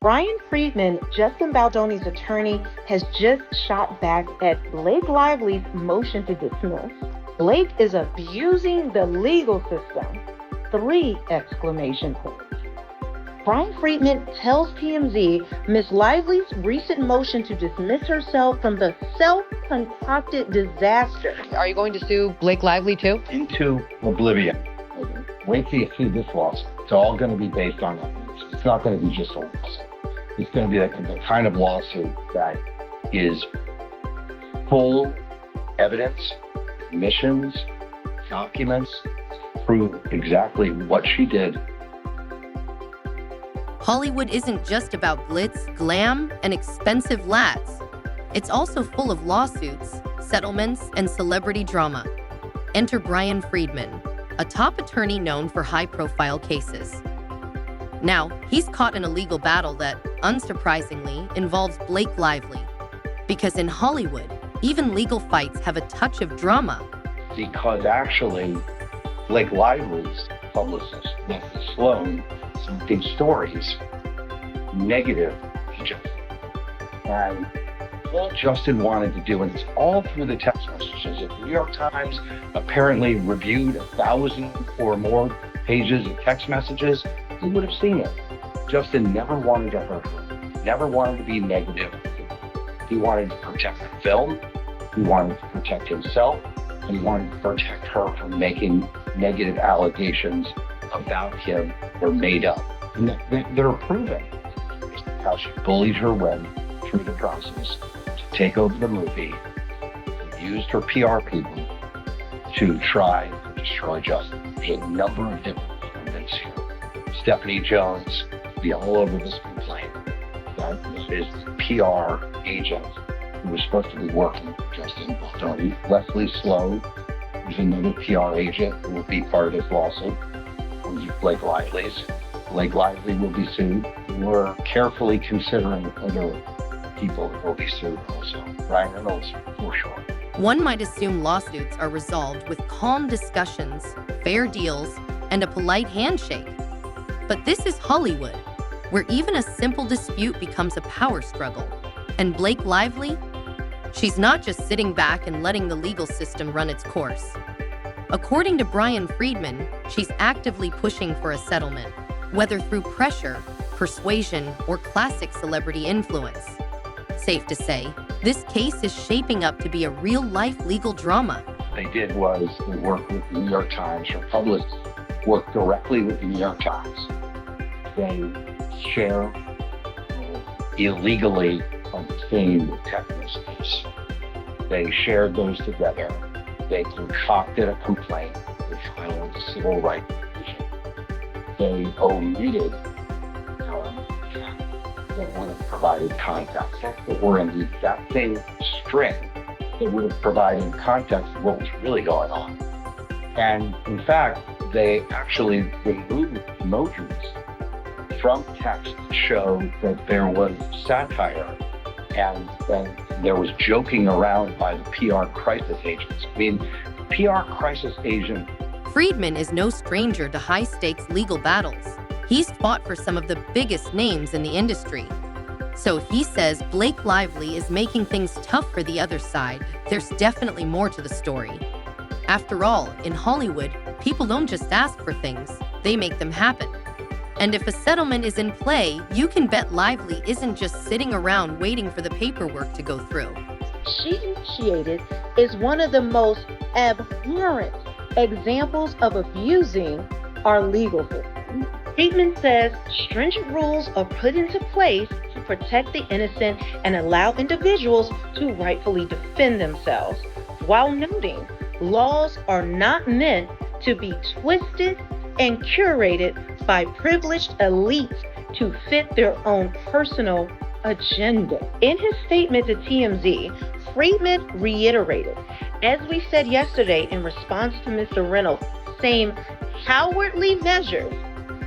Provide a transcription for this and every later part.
Bryan Freedman, Justin Baldoni's attorney, has just shot back at Blake Lively's motion to dismiss. Blake is abusing the legal system. 3 exclamation points. Bryan Freedman tells TMZ Ms. Lively's recent motion to dismiss herself from the self-concocted disaster. Are you going to sue Blake Lively too? Into oblivion. Wait till you see this lawsuit. It's all going to be based on evidence. It's not going to be just a lawsuit. It's going to be the kind of lawsuit that is full evidence, admissions, documents, prove exactly what she did. Hollywood isn't just about glitz, glam, and expensive lads. It's also full of lawsuits, settlements, and celebrity drama. Enter Bryan Freedman, a top attorney known for high-profile cases. Now, he's caught in a legal battle that, unsurprisingly, involves Blake Lively. Because in Hollywood, even legal fights have a touch of drama. Because actually, Blake Lively's publicist, Leslie Sloan, did stories negative to Justin. And all Justin wanted to do, and it's all through the text messages, the New York Times apparently reviewed 1,000 or more pages of text messages, he would have seen it. Justin never wanted to hurt her, never wanted to be negative. He wanted to protect the film, he wanted to protect himself, and he wanted to protect her from making negative allegations about him or made up. And they're proven. How she bullied her way through the process to take over the movie, and used her PR people to try to destroy Justin. A number of different defendants here. Stephanie Jones be all over this complaint. That is the PR agent who was supposed to be working with Justin Baldoni. Leslie Sloan, who's another PR agent who will be part of this lawsuit. Blake Lively's. Blake Lively will be sued. We're carefully considering other people that will be sued also. Ryan Reynolds, for sure. One might assume lawsuits are resolved with calm discussions, fair deals, and a polite handshake. But this is Hollywood, where even a simple dispute becomes a power struggle. And Blake Lively? She's not just sitting back and letting the legal system run its course. According to Bryan Freedman, she's actively pushing for a settlement, whether through pressure, persuasion, or classic celebrity influence. Safe to say, this case is shaping up to be a real-life legal drama. They did was they worked with the New York Times. Her publicists worked directly with the New York Times. They share illegally obtained text messages. They shared those together. They concocted a complaint. They filed a civil rights division. They omitted that would have provided context, that were in the exact same string that would have provided context of what was really going on. And in fact, they actually removed emojis from text to show that there was satire and that there was joking around by the PR crisis agents. I mean, PR crisis agent. Freedman is no stranger to high-stakes legal battles. He's fought for some of the biggest names in the industry. So if he says Blake Lively is making things tough for the other side, there's definitely more to the story. After all, in Hollywood, people don't just ask for things, they make them happen. And if a settlement is in play, you can bet Lively isn't just sitting around waiting for the paperwork to go through. She initiated is one of the most abhorrent examples of abusing our legal system. Freedman says stringent rules are put into place to protect the innocent and allow individuals to rightfully defend themselves, while noting laws are not meant to be twisted and curated by privileged elites to fit their own personal agenda. In his statement to TMZ, Freedman reiterated, as we said yesterday in response to Mr. Reynolds' same cowardly measures,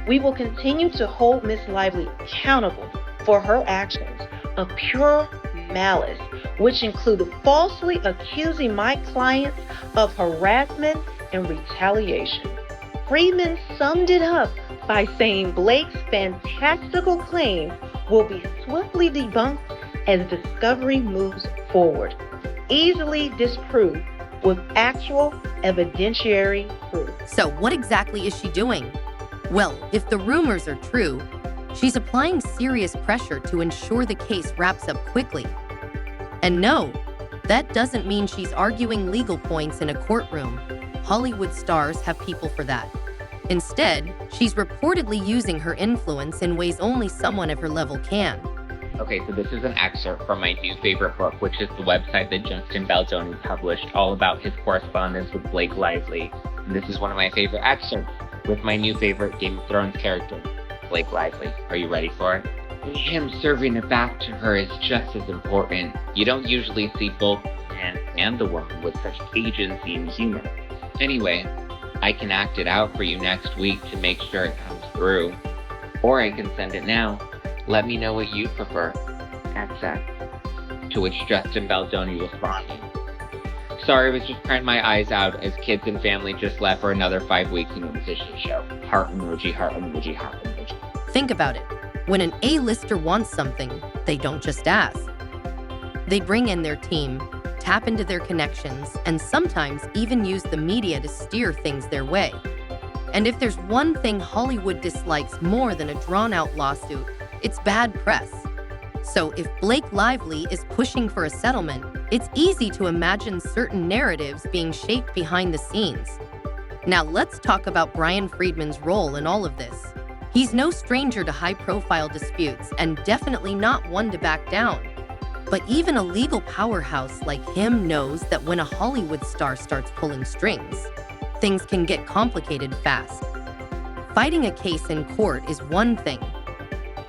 we will continue to hold Ms. Lively accountable for her actions of pure malice, which included falsely accusing my clients of harassment and retaliation. Freedman summed it up by saying Blake's fantastical claim will be swiftly debunked as discovery moves forward, easily disproved with actual evidentiary proof. So, what exactly is she doing? Well, if the rumors are true, she's applying serious pressure to ensure the case wraps up quickly. And no, that doesn't mean she's arguing legal points in a courtroom. Hollywood stars have people for that. Instead, she's reportedly using her influence in ways only someone of her level can. Okay, so this is an excerpt from my new favorite book, which is the website that Justin Baldoni published, all about his correspondence with Blake Lively. And this is one of my favorite excerpts with my new favorite Game of Thrones character, Blake Lively. Are you ready for it? Him serving it back to her is just as important. You don't usually see both the man and the woman with such agency and humor. Anyway, I can act it out for you next week to make sure it comes through. Or I can send it now. Let me know what you prefer. XX. To which Justin Baldoni responded, sorry, I was just crying my eyes out as kids and family just left for another 5 weeks in a musician show. Heart emoji, heart emoji, heart emoji. Think about it. When an A-lister wants something, they don't just ask. They bring in their team, tap into their connections, and sometimes even use the media to steer things their way. And if there's one thing Hollywood dislikes more than a drawn-out lawsuit, it's bad press. So if Blake Lively is pushing for a settlement, it's easy to imagine certain narratives being shaped behind the scenes. Now let's talk about Bryan Freedman's role in all of this. He's no stranger to high-profile disputes and definitely not one to back down. But even a legal powerhouse like him knows that when a Hollywood star starts pulling strings, things can get complicated fast. Fighting a case in court is one thing.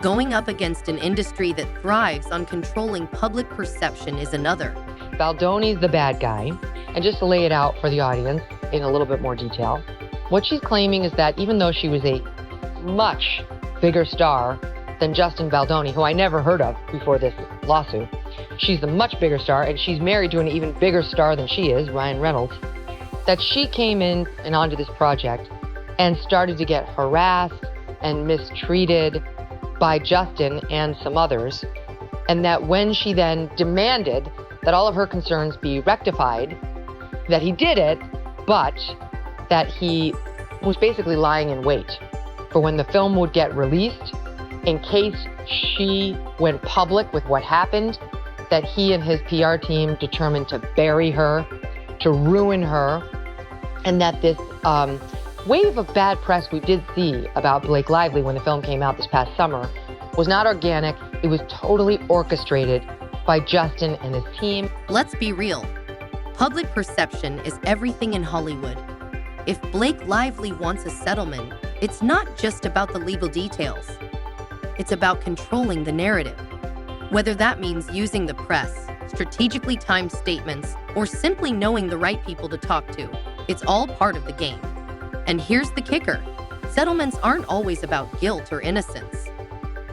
Going up against an industry that thrives on controlling public perception is another. Baldoni's the bad guy. And just to lay it out for the audience in a little bit more detail, what she's claiming is that even though she was a much bigger star than Justin Baldoni, who I never heard of before this lawsuit, she's the much bigger star, and she's married to an even bigger star than she is, Ryan Reynolds, that she came in and onto this project and started to get harassed and mistreated by Justin and some others, and that when she then demanded that all of her concerns be rectified, that he did it, but that he was basically lying in wait for when the film would get released in case she went public with what happened, that he and his PR team determined to bury her, to ruin her, and that this wave of bad press we did see about Blake Lively when the film came out this past summer was not organic. It was totally orchestrated by Justin and his team. Let's be real. Public perception is everything in Hollywood. If Blake Lively wants a settlement, it's not just about the legal details. It's about controlling the narrative. Whether that means using the press, strategically timed statements, or simply knowing the right people to talk to, it's all part of the game. And here's the kicker. Settlements aren't always about guilt or innocence.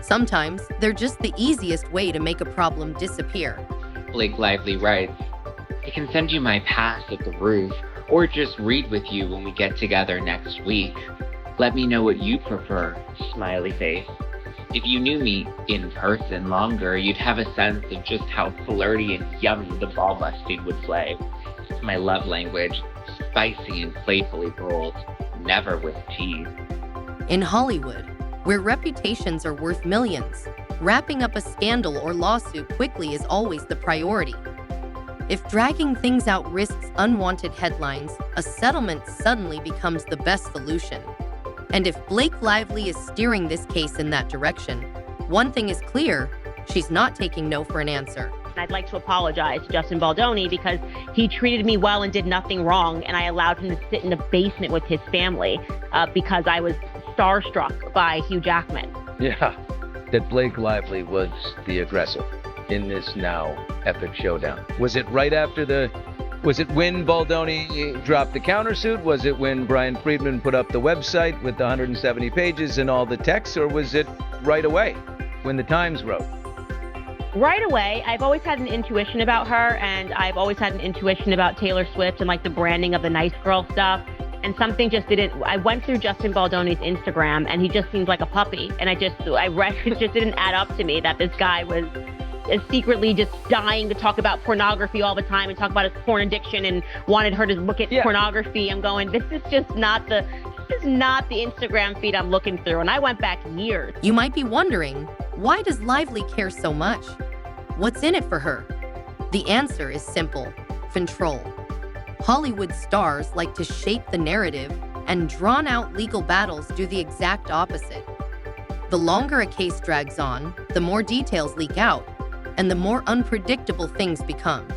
Sometimes they're just the easiest way to make a problem disappear. Blake Lively writes, I can send you my pass at the roof, or just read with you when we get together next week. Let me know what you prefer, smiley face. If you knew me in person longer, you'd have a sense of just how flirty and yummy the ball busting would play. It's my love language, spicy and playfully bold, never with tease. In Hollywood, where reputations are worth millions, wrapping up a scandal or lawsuit quickly is always the priority. If dragging things out risks unwanted headlines, a settlement suddenly becomes the best solution. And if Blake Lively is steering this case in that direction, one thing is clear, she's not taking no for an answer. I'd like to apologize to Justin Baldoni because he treated me well and did nothing wrong, and I allowed him to sit in the basement with his family because I was starstruck by Hugh Jackman. Yeah, that Blake Lively was the aggressor in this now epic showdown. Was it right after was it when Baldoni dropped the countersuit? Was it when Bryan Freedman put up the website with the 170 pages and all the text, or was it right away when the Times wrote? Right away. I've always had an intuition about her, and I've always had an intuition about Taylor Swift and like the branding of the nice girl stuff. And something just didn't. I went through Justin Baldoni's Instagram, and he just seemed like a puppy. And it just didn't add up to me that this guy was secretly just dying to talk about pornography all the time and talk about his porn addiction and wanted her to look at pornography. I'm going, this is not the Instagram feed I'm looking through. And I went back years. You might be wondering, why does Lively care so much? What's in it for her? The answer is simple: control. Hollywood stars like to shape the narrative, and drawn-out legal battles do the exact opposite. The longer a case drags on, the more details leak out, and the more unpredictable things become.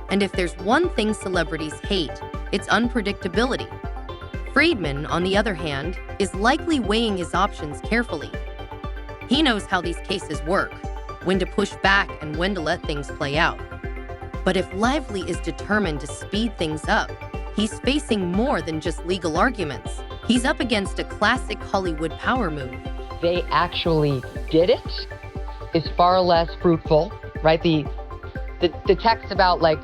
And if there's one thing celebrities hate, it's unpredictability. Freedman, on the other hand, is likely weighing his options carefully. He knows how these cases work, when to push back and when to let things play out. But if Lively is determined to speed things up, he's facing more than just legal arguments. He's up against a classic Hollywood power move. They actually did it is far less fruitful, right? The text about like,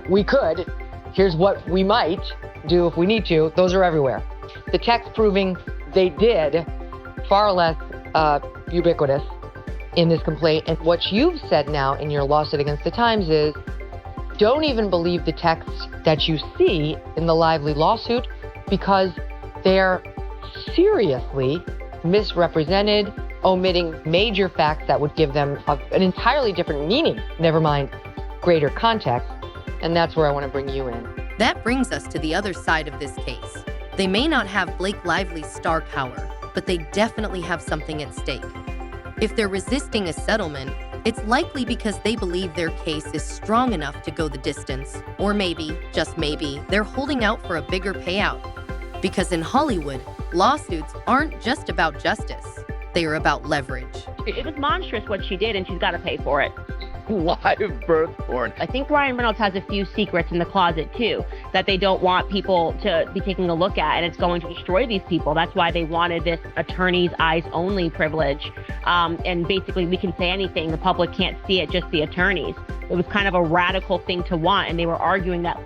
we could, here's what we might do if we need to, those are everywhere. The text proving they did, far less ubiquitous in this complaint. And what you've said now in your lawsuit against the Times is, don't even believe the text that you see in the Lively lawsuit, because they're seriously misrepresented, omitting major facts that would give them an entirely different meaning, never mind greater context. And that's where I want to bring you in. That brings us to the other side of this case. They may not have Blake Lively's star power, but they definitely have something at stake. If they're resisting a settlement, it's likely because they believe their case is strong enough to go the distance, or maybe, just maybe, they're holding out for a bigger payout. Because in Hollywood, lawsuits aren't just about justice, they are about leverage. It was monstrous what she did, and she's got to pay for it. Live birth porn. I think Ryan Reynolds has a few secrets in the closet, too, that they don't want people to be taking a look at, and it's going to destroy these people. That's why they wanted this attorney's eyes only privilege. And basically, we can say anything. The public can't see it, just the attorneys. It was kind of a radical thing to want, and they were arguing that,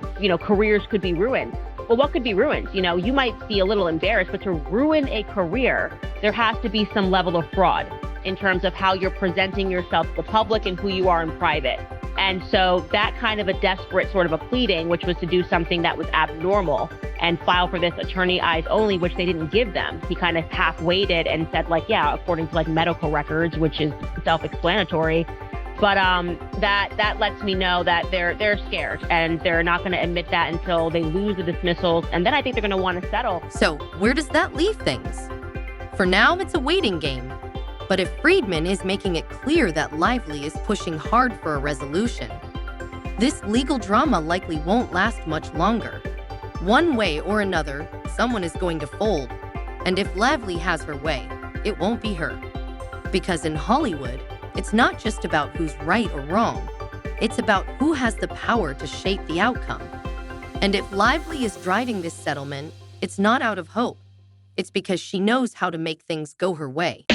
careers could be ruined. Well, what could be ruined? You might be a little embarrassed, but to ruin a career, there has to be some level of fraud in terms of how you're presenting yourself to the public and who you are in private. And so that kind of a desperate sort of a pleading, which was to do something that was abnormal and file for this attorney eyes only, which they didn't give them. He kind of half-weighted and said according to medical records, which is self-explanatory. But that lets me know that they're scared, and they're not going to admit that until they lose the dismissals. And then I think they're going to want to settle. So where does that leave things? For now, it's a waiting game. But if Freedman is making it clear that Lively is pushing hard for a resolution, this legal drama likely won't last much longer. One way or another, someone is going to fold. And if Lively has her way, it won't be her. Because in Hollywood, it's not just about who's right or wrong. It's about who has the power to shape the outcome. And if Lively is driving this settlement, it's not out of hope. It's because she knows how to make things go her way.